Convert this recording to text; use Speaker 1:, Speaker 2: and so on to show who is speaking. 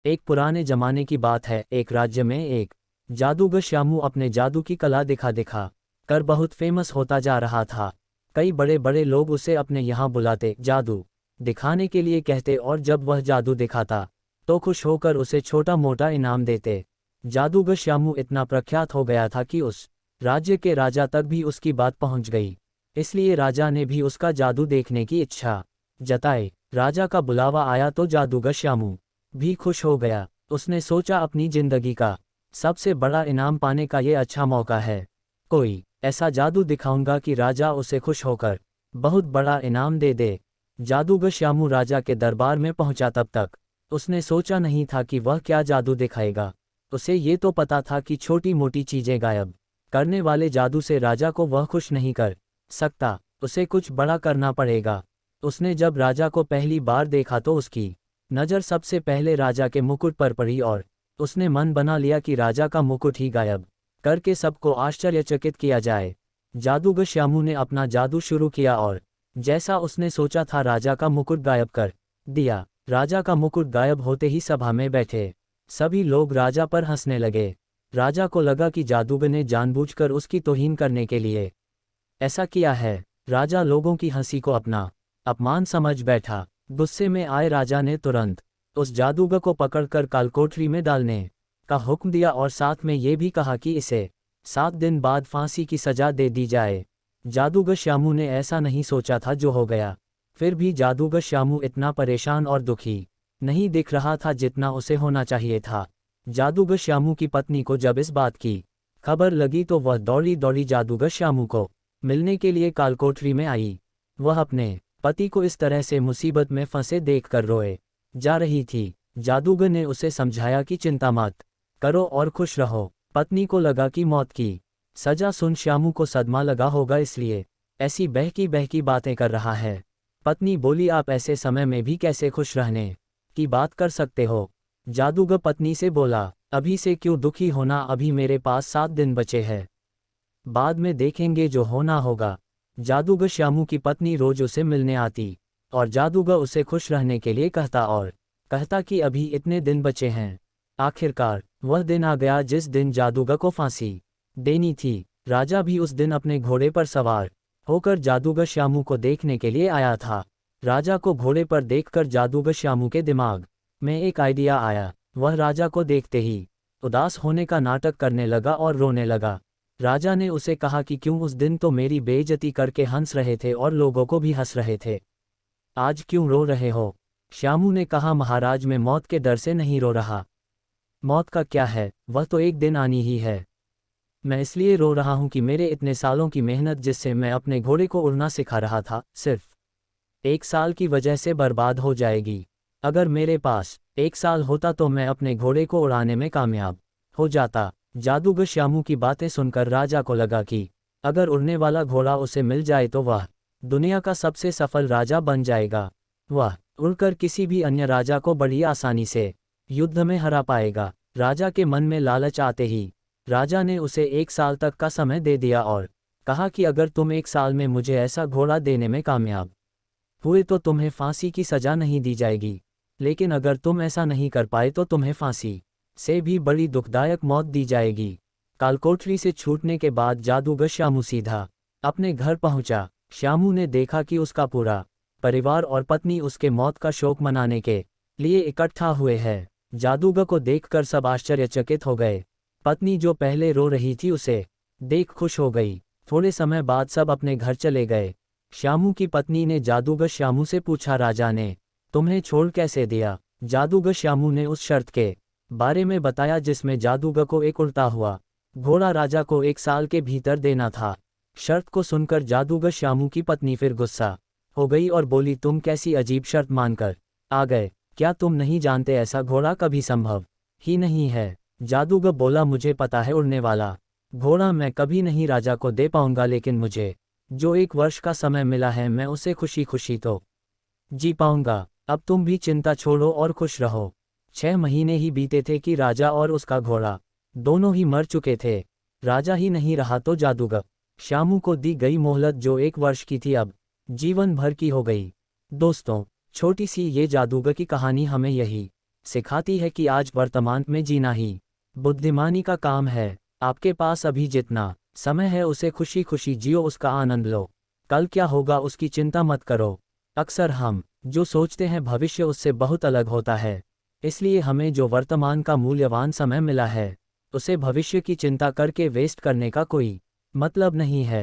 Speaker 1: एक पुराने जमाने की बात है। एक राज्य में एक जादूगर श्यामू अपने जादू की कला दिखा दिखा कर बहुत फेमस होता जा रहा था। कई बड़े बड़े लोग उसे अपने यहाँ बुलाते, जादू दिखाने के लिए कहते, और जब वह जादू दिखाता तो खुश होकर उसे छोटा मोटा इनाम देते। जादूगर श्यामू इतना प्रख्यात हो गया था कि उस राज्य के राजा तक भी उसकी बात पहुंच गई। इसलिए राजा ने भी उसका जादू देखने की इच्छा जताई। राजा का बुलावा आया तो जादूगर श्यामू भी खुश हो गया। उसने सोचा अपनी जिंदगी का सबसे बड़ा इनाम पाने का ये अच्छा मौका है। कोई ऐसा जादू दिखाऊंगा कि राजा उसे खुश होकर बहुत बड़ा इनाम दे दे। जादूगर श्यामू राजा के दरबार में पहुंचा। तब तक उसने सोचा नहीं था कि वह क्या जादू दिखाएगा। उसे ये तो पता था कि छोटी मोटी चीजें गायब करने वाले जादू से राजा को वह खुश नहीं कर सकता। उसे कुछ बड़ा करना पड़ेगा। उसने जब राजा को पहली बार देखा तो उसकी नज़र सबसे पहले राजा के मुकुट पर पड़ी और उसने मन बना लिया कि राजा का मुकुट ही गायब करके सबको आश्चर्यचकित किया जाए। जादूगर श्यामू ने अपना जादू शुरू किया और जैसा उसने सोचा था राजा का मुकुट गायब कर दिया। राजा का मुकुट गायब होते ही सभा में बैठे सभी लोग राजा पर हंसने लगे। राजा को लगा कि जादूगर ने जानबूझकर उसकी तौहीन करने के लिए ऐसा किया है। राजा लोगों की हंसी को अपना अपमान समझ बैठा। गुस्से में आए राजा ने तुरंत उस जादूगर को पकड़कर कालकोठरी में डालने का हुक्म दिया और साथ में ये भी कहा कि इसे 7 दिन बाद फांसी की सजा दे दी जाए। जादूगर श्यामू ने ऐसा नहीं सोचा था जो हो गया। फिर भी जादूगर श्यामू इतना परेशान और दुखी नहीं दिख रहा था जितना उसे होना चाहिए था। जादूगर श्यामू की पत्नी को जब इस बात की खबर लगी तो वह दौड़ी दौड़ी जादूगर श्यामू को मिलने के लिए कालकोठरी में आई। वह अपने पति को इस तरह से मुसीबत में फंसे देखकर रोए जा रही थी। जादूगर ने उसे समझाया कि चिंता मत करो और खुश रहो। पत्नी को लगा कि मौत की सजा सुन श्यामू को सदमा लगा होगा, इसलिए ऐसी बहकी बहकी बातें कर रहा है। पत्नी बोली, आप ऐसे समय में भी कैसे खुश रहने की बात कर सकते हो। जादूगर पत्नी से बोला, अभी से क्यों दुखी होना, अभी मेरे पास 7 दिन बचे हैं, बाद में देखेंगे जो होना होगा। जादूगर श्यामू की पत्नी रोज उसे मिलने आती और जादूगर उसे खुश रहने के लिए कहता और कहता कि अभी इतने दिन बचे हैं। आखिरकार वह दिन आ गया जिस दिन जादूगर को फांसी देनी थी। राजा भी उस दिन अपने घोड़े पर सवार होकर जादूगर श्यामू को देखने के लिए आया था। राजा को घोड़े पर देखकर जादूगर श्यामू के दिमाग में एक आइडिया आया। वह राजा को देखते ही उदास होने का नाटक करने लगा और रोने लगा। राजा ने उसे कहा कि क्यों उस दिन तो मेरी बेइज्जती करके हंस रहे थे और लोगों को भी हंस रहे थे, आज क्यों रो रहे हो। श्यामू ने कहा, महाराज मैं मौत के डर से नहीं रो रहा। मौत का क्या है, वह तो एक दिन आनी ही है। मैं इसलिए रो रहा हूं कि मेरे इतने सालों की मेहनत जिससे मैं अपने घोड़े को उड़ना सिखा रहा था, सिर्फ 1 साल की वजह से बर्बाद हो जाएगी। अगर मेरे पास 1 साल होता तो मैं अपने घोड़े को उड़ाने में कामयाब हो जाता। जादूगर श्यामू की बातें सुनकर राजा को लगा कि अगर उड़ने वाला घोड़ा उसे मिल जाए तो वह दुनिया का सबसे सफल राजा बन जाएगा। वह उड़कर किसी भी अन्य राजा को बड़ी आसानी से युद्ध में हरा पाएगा। राजा के मन में लालच आते ही राजा ने उसे 1 साल तक का समय दे दिया और कहा कि अगर तुम 1 साल में मुझे ऐसा घोड़ा देने में कामयाब हुए तो तुम्हें फांसी की सजा नहीं दी जाएगी, लेकिन अगर तुम ऐसा नहीं कर पाए तो तुम्हें फांसी से भी बड़ी दुखदायक मौत दी जाएगी। कालकोठरी से छूटने के बाद जादूगर श्यामू सीधा अपने घर पहुंचा। श्यामू ने देखा कि उसका पूरा परिवार और पत्नी उसके मौत का शोक मनाने के लिए इकट्ठा हुए हैं। जादूगर को देखकर सब आश्चर्यचकित हो गए। पत्नी जो पहले रो रही थी उसे देख खुश हो गई। थोड़े समय बाद सब अपने घर चले गए। श्यामू की पत्नी ने जादूगर श्यामू से पूछा, राजा ने तुम्हें छोड़ कैसे दिया। जादूगर श्यामू ने उस शर्त के बारे में बताया जिसमें जादूगर को एक उड़ता हुआ घोड़ा राजा को 1 साल के भीतर देना था। शर्त को सुनकर जादूगर श्यामू की पत्नी फिर गुस्सा हो गई और बोली, तुम कैसी अजीब शर्त मानकर आ गए, क्या तुम नहीं जानते ऐसा घोड़ा कभी संभव ही नहीं है। जादूगर बोला, मुझे पता है उड़ने वाला घोड़ा मैं कभी नहीं राजा को दे पाऊंगा, लेकिन मुझे जो 1 वर्ष का समय मिला है मैं उसे खुशी खुशी तो जी पाऊंगा। अब तुम भी चिंता छोड़ो और खुश रहो। 6 महीने ही बीते थे कि राजा और उसका घोड़ा दोनों ही मर चुके थे। राजा ही नहीं रहा तो जादूगर श्यामू को दी गई मोहलत जो 1 वर्ष की थी अब जीवन भर की हो गई। दोस्तों, छोटी सी ये जादूगर की कहानी हमें यही सिखाती है कि आज वर्तमान में जीना ही बुद्धिमानी का काम है। आपके पास अभी जितना समय है उसे खुशी खुशी जियो, उसका आनंद लो। कल क्या होगा उसकी चिंता मत करो। अक्सर हम जो सोचते हैं भविष्य उससे बहुत अलग होता है, इसलिए हमें जो वर्तमान का मूल्यवान समय मिला है उसे भविष्य की चिंता करके वेस्ट करने का कोई मतलब नहीं है।